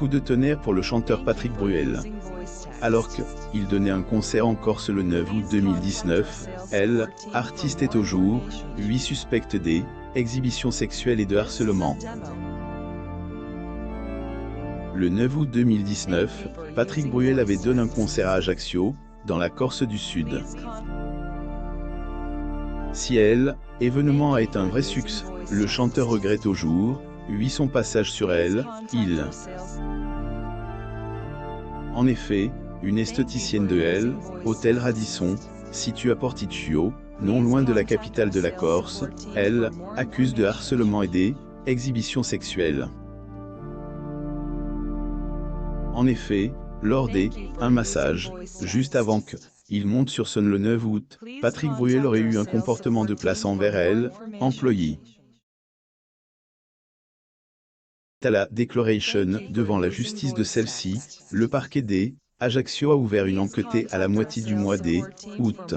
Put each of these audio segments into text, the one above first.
Coup de tonnerre pour le chanteur Patrick Bruel. Alors qu'il donnait un concert en Corse le 9 août 2019, elle, artiste est au jour, 8 suspecte d'exhibition sexuelle et de harcèlement. Le 9 août 2019, Patrick Bruel avait donné un concert à Ajaccio, dans la Corse du Sud. Si événement a été un vrai succès, le chanteur regrette au jour, 8 son passage sur elle, il. En effet, une esthéticienne de Hôtel Radisson, situé à Porticcio, non loin de la capitale de la Corse, accuse de harcèlement et d'exhibition sexuelle. En effet, lors un massage, juste avant qu'il monte sur scène le 9 août, Patrick Bruel aurait eu un comportement de place envers employée. À la déclaration devant la justice de celle-ci, le parquet d'Ajaccio a ouvert une enquête à la moitié du mois d'août.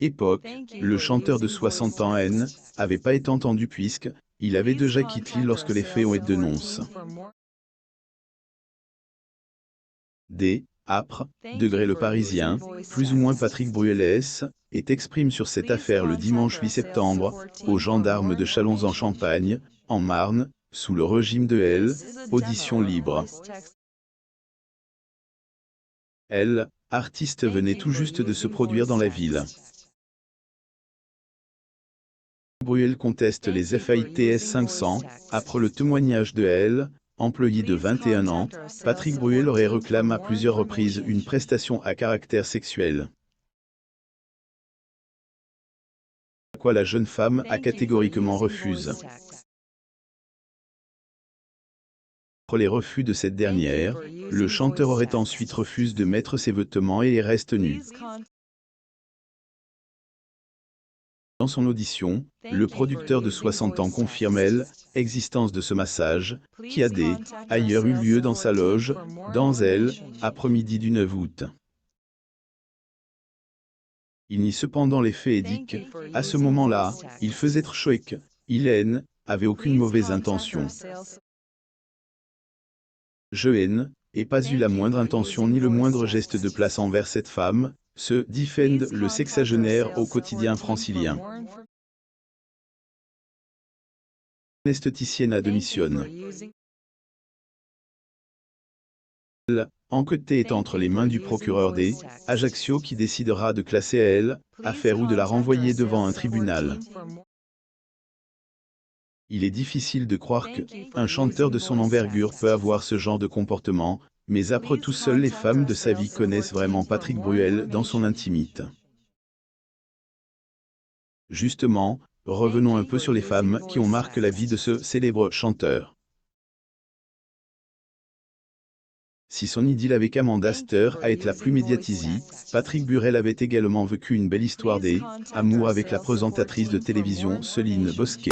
Époque, le chanteur de 60 ans avait pas été entendu puisqu'il avait déjà quitté l'île lorsque les faits ont été dénoncés. Après, le Parisien, plus ou moins Patrick Bruel est exprime sur cette affaire le dimanche 8 septembre, aux gendarmes de Châlons-en-Champagne, en Marne, sous le régime de audition libre. Artiste venait tout juste de se produire dans la ville. Bruel conteste les FITS 500, après le témoignage de employé de 21 ans, Patrick Bruel aurait réclamé à plusieurs reprises une prestation à caractère sexuel. Quoi la jeune femme a catégoriquement refusé. Après les refus de cette dernière, le chanteur aurait ensuite refusé de mettre ses vêtements et reste nu. Dans son audition, le producteur de 60 ans confirme l'existence de ce massage, qui a ailleurs eu lieu dans sa loge, dans après-midi du 9 août. Il nie cependant les faits et dit qu'à ce moment-là, il faisait trop chaud et qu'il avait aucune mauvaise intention. Je n'ai pas eu la moindre intention ni le moindre geste de place envers cette femme, se défend le sexagénaire au quotidien francilien. Esthéticienne à démissionne. L'enquête est entre les mains du procureur d'Ajaccio qui décidera de classer affaire ou de la renvoyer devant un tribunal. Il est difficile de croire qu'un chanteur de son envergure peut avoir ce genre de comportement, mais après tout seules les femmes de sa vie connaissent vraiment Patrick Bruel dans son intimité. Justement, revenons un peu sur les femmes qui ont marqué la vie de ce célèbre chanteur. Si son idylle avec Amanda Stair a été la plus médiatisée, Patrick Bruel avait également vécu une belle histoire d'amour avec la présentatrice de télévision Céline Bosquet.